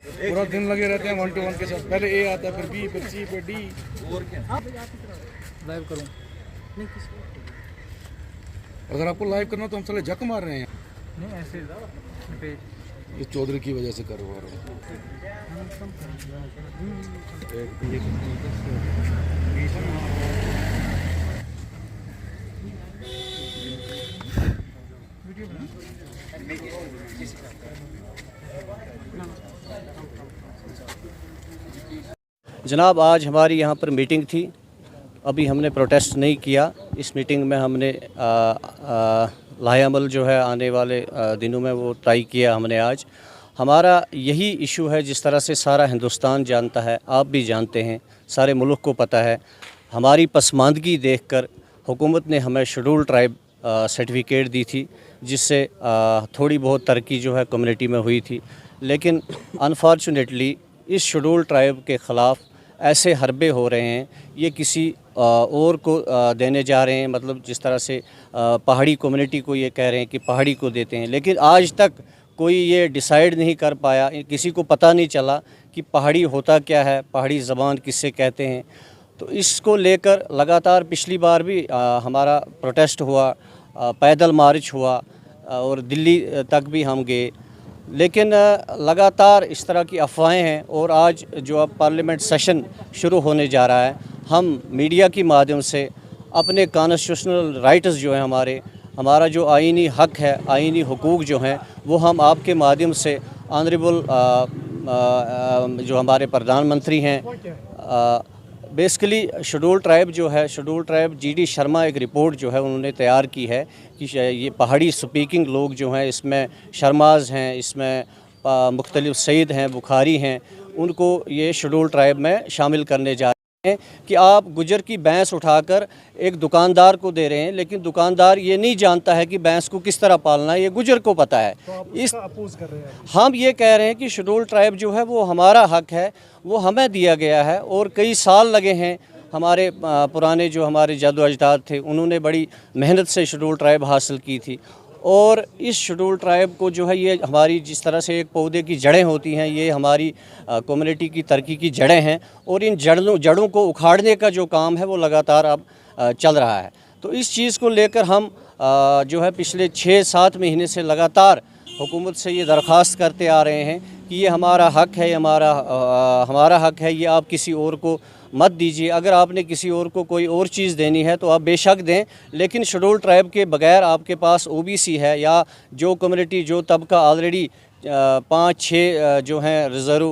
पूरा दिन लगे रहते हैं 1 to 1 के साथ। पहले ए आता है, फिर बी, फिर सी, फिर डी। और क्या लाइव करूँ? अगर आपको लाइव करना तो हम साले जक मार रहे हैं। नहीं ऐसे पेज ये चौधरी की वजह से करवा रहे हैं। जनाब, आज हमारी यहाँ पर मीटिंग थी। अभी हमने प्रोटेस्ट नहीं किया। इस मीटिंग में हमने लाहेअमल जो है आने वाले दिनों में वो तय किया हमने आज। हमारा यही इशू है, जिस तरह से सारा हिंदुस्तान जानता है, आप भी जानते हैं, सारे मुल्क को पता है। हमारी पसमानदगी देखकर हुकूमत ने हमें शेड्यूल ट्राइब सर्टिफिकेट दी थी, जिससे थोड़ी बहुत तरक्की जो है कम्युनिटी में हुई थी। लेकिन अनफॉर्चुनेटली इस शेड्यूल ट्राइब के ख़िलाफ़ ऐसे हरबे हो रहे हैं, ये किसी और को देने जा रहे हैं। मतलब जिस तरह से पहाड़ी कम्युनिटी को ये कह रहे हैं कि पहाड़ी को देते हैं, लेकिन आज तक कोई ये डिसाइड नहीं कर पाया, किसी को पता नहीं चला कि पहाड़ी होता क्या है, पहाड़ी ज़बान किससे कहते हैं। तो इसको लेकर लगातार पिछली बार भी हमारा प्रोटेस्ट हुआ, पैदल मार्च हुआ और दिल्ली तक भी हम गए, लेकिन लगातार इस तरह की अफवाहें हैं। और आज जो अब पार्लियामेंट सेशन शुरू होने जा रहा है, हम मीडिया के माध्यम से अपने कॉन्स्टिट्यूशनल राइट्स जो हैं, हमारा जो आईनी हक है, आईनी हुकूक जो हैं, वो हम आपके माध्यम से ऑनरेबल जो हमारे प्रधानमंत्री हैं, बेसिकली शेड्यूल ट्राइब जो है, शेड्यूल ट्राइब GD शर्मा एक रिपोर्ट जो है उन्होंने तैयार की है कि ये पहाड़ी स्पीकिंग लोग जो हैं, इसमें शर्माज़ हैं, इसमें मुख्तलिफ सईद हैं, बुखारी हैं, उनको ये शेड्यूल ट्राइब में शामिल करने जा रहे हैं। कि आप गुजर की भैंस उठाकर एक दुकानदार को दे रहे हैं, लेकिन दुकानदार ये नहीं जानता है कि भैंस को किस तरह पालना है, ये गुजर को पता है। तो आप इस अपोज कर रहे हैं? हम ये कह रहे हैं कि शेड्यूल ट्राइब जो है वो हमारा हक है, वो हमें दिया गया है। और कई साल लगे हैं, हमारे पुराने जो हमारे जादू अजदाद थे, उन्होंने बड़ी मेहनत से शेड्यूल ट्राइब हासिल की थी। और इस शेड्यूल ट्राइब को जो है, ये हमारी जिस तरह से एक पौधे की जड़ें होती हैं, ये हमारी कम्युनिटी की तरक्की की जड़ें हैं। और इन जड़ों को उखाड़ने का जो काम है वो लगातार अब चल रहा है। तो इस चीज़ को लेकर हम जो है पिछले 6-7 महीने से लगातार हुकूमत से ये दरख्वास्त करते आ रहे हैं कि ये हमारा हक है, हमारा हक है, ये आप किसी और को मत दीजिए। अगर आपने किसी और को कोई और चीज़ देनी है तो आप बेशक दें, लेकिन शेड्यूल ट्राइब के बगैर आपके पास OBC है, या जो कम्युनिटी, जो तबका ऑलरेडी 5-6 जो हैं रिज़र्व,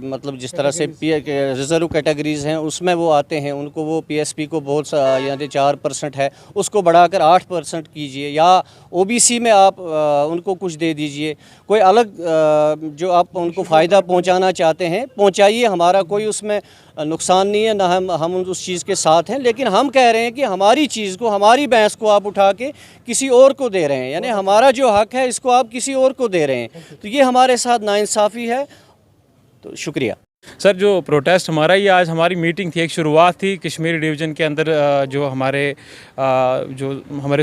मतलब जिस तरह से रिज़र्व कैटेगरीज़ हैं, उसमें वो आते हैं, उनको वो PSP को बहुत यानी 4% है, उसको बढ़ाकर 8% कीजिए, या OBC में आप उनको कुछ दे दीजिए। कोई अलग जो आप उनको फ़ायदा पहुंचाना चाहते हैं, पहुंचाइए, हमारा कोई उसमें नुकसान नहीं है, ना हम उस चीज़ के साथ हैं। लेकिन हम कह रहे हैं कि हमारी चीज़ को, हमारी भैंस को आप उठा के किसी और को दे रहे हैं, यानी हमारा जो हक है इसको आप किसी और को दे रहे हैं, तो ये हमारे साथ नाइंसाफ़ी है। तो शुक्रिया सर। जो प्रोटेस्ट हमारा ये आज हमारी मीटिंग थी, एक शुरुआत थी कश्मीरी डिवीज़न के अंदर। जो हमारे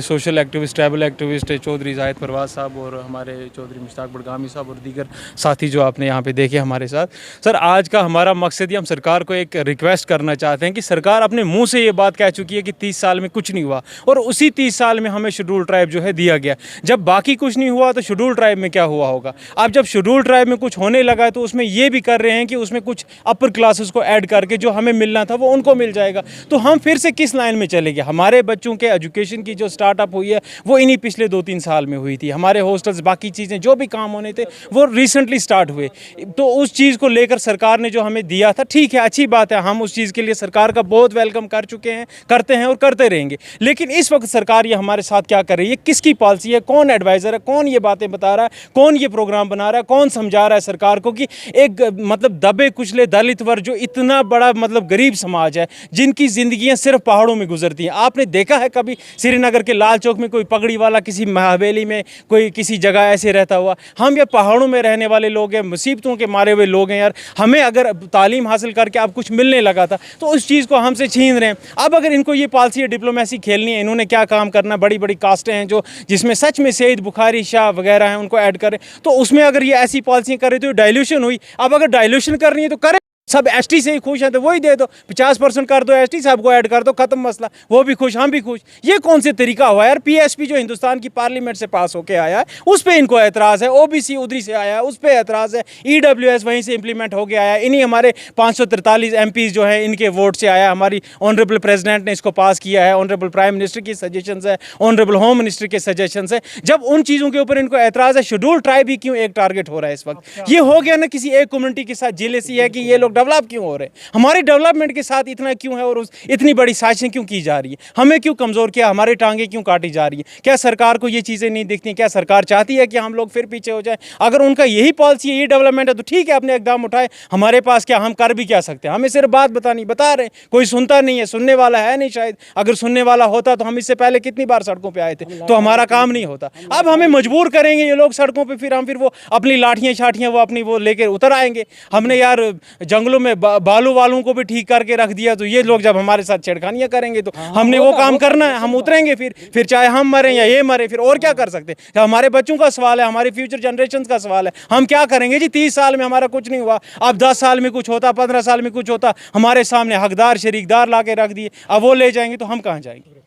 social activist, tribal activist Chaudhary Zahid Parvaz साहब और हमारे चौधरी मुश्ताक बड़गामी साहब और दीगर साथी जो आपने यहाँ पे देखे हमारे साथ। सर, आज का हमारा मकसद ही, हम सरकार को एक रिक्वेस्ट करना चाहते हैं कि सरकार अपने मुँह से ये बात कह चुकी है कि 30 साल में कुछ नहीं हुआ, और उसी 30 साल में हमें शेड्यूल ट्राइब जो है दिया गया। जब बाकी कुछ नहीं हुआ तो शेड्यूल ट्राइब में क्या हुआ होगा? अब जब शेड्यूल ट्राइब में कुछ होने लगा है तो उसमें ये भी कर रहे हैं कि उसमें कुछ अपर क्लासेस को ऐड करके जो हमें मिलना था वो उनको मिल जाएगा। तो हम फिर से किस लाइन में चलेंगे? हमारे बच्चों के एजुकेशन की जो स्टार्टअप हुई है वो इन्हीं पिछले 2-3 साल में हुई थी। हमारे हॉस्टल्स, बाकी चीज़ें जो भी काम होने थे वो रिसेंटली स्टार्ट हुए। तो उस चीज़ को लेकर सरकार ने जो हमें दिया था, ठीक है, अच्छी बात है, हम उस चीज़ के लिए सरकार का बहुत वेलकम कर चुके हैं, करते हैं और करते रहेंगे। लेकिन इस वक्त सरकार ये हमारे साथ क्या कर रही है, किसकी पॉलिसी है, कौन एडवाइज़र है, कौन ये बातें बता रहा है, कौन ये प्रोग्राम बना रहा है, कौन समझा रहा है सरकार को कि एक मतलब दबे कुचले दलित वर्ग, जो इतना बड़ा मतलब गरीब समाज है, जिनकी ज़िंदगियाँ सिर्फ पहाड़ों में गुजरती हैं। आपने देखा है कभी श्रीनगर के लाल चौक में कोई पगड़ी वाला किसी हवेली में कोई किसी जगह ऐसे रहता हुआ? हम ये पहाड़ों में रहने वाले लोग हैं, मुसीबतों के मारे हुए लोग हैं यार। हमें अगर तालीम हासिल करके अब कुछ मिलने लगा था तो उस चीज़ को हमसे छीन रहे हैं। अब अगर इनको ये पॉलिसी डिप्लोमेसी खेलनी है, इन्होंने क्या काम करना, बड़ी बड़ी कास्टें हैं जो जिसमें सच में सईद बुखारी शाह वगैरह हैं, उनको ऐड करें, तो उसमें अगर ये ऐसी पॉलिसी करें तो डाइल्यूशन हुई। अब अगर डाइल्यूशन करनी है तो करें, सब एसटी से ही खुश हैं तो वही दे दो, 50% कर दो एसटी, सबको ऐड कर दो, खत्म मसला, वो भी खुश हम भी खुश। ये कौन से तरीका हुआ यार? पीएसपी जो हिंदुस्तान की पार्लियामेंट से पास होके आया है उस पे इनको एतराज़ है, ओबीसी उधरी से आया है उस पे एतराज़ है, ईडब्ल्यूएस वहीं से इंप्लीमेंट हो गया है, इन्हीं हमारे 543 एमपीज़ जो हैं इनके वोट से आया, हमारी ऑनरेबल प्रेसिडेंट ने इसको पास किया है, ऑनरेबल प्राइम मिनिस्टर की सजेशंस है, ऑनरेबल होम मिनिस्टर के सजेशंस है। जब उन चीज़ों के ऊपर इनको एतराज़ है, शेड्यूल ट्राइब ही क्यों एक टारगेट हो रहा है इस वक्त? ये हो गया ना किसी एक कम्युनिटी के साथ जेलेसी है कि ये लोग डेवलप क्यों हो रहे हैं, हमारे डेवलपमेंट के साथ इतना क्यों है और इतनी बड़ी साजिशें क्यों की जा रही है, हमें क्यों कमज़ोर किया, हमारे टांगे क्यों काटी जा रही है? क्या सरकार को ये चीज़ें नहीं दिखती? क्या सरकार चाहती है कि हम लोग फिर पीछे हो जाएं? अगर उनका यही पॉलिसी है, यही डेवलपमेंट है तो ठीक है, अपने इकदाम उठाए, हमारे पास क्या, हम कर भी क्या सकते हैं? हमें सिर्फ बात बता रहे हैं, कोई सुनता नहीं है, सुनने वाला है नहीं शायद। अगर सुनने वाला होता तो हम इससे पहले कितनी बार सड़कों पर आए थे, तो हमारा काम नहीं होता। अब हमें मजबूर करेंगे ये लोग सड़कों पर, फिर वो अपनी लाठियाँ शाठियाँ वो अपनी वो लेकर उतर आएंगे। हमने यार जंगलों में बालू वालों को भी ठीक करके रख दिया, तो ये लोग जब हमारे साथ छेड़खानियां करेंगे तो हमने वो काम करना है, हम उतरेंगे फिर चाहे हम मरें या ये मरे, फिर और क्या कर सकते हैं? हमारे बच्चों का सवाल है, हमारे फ्यूचर जनरेशन का सवाल है, हम क्या करेंगे जी? 30 साल में हमारा कुछ नहीं हुआ, अब 10 साल में कुछ होता, 15 साल में कुछ होता, हमारे सामने हकदार शरीकदार ला के रख दिए, अब वो ले जाएंगे तो हम कहाँ जाएंगे?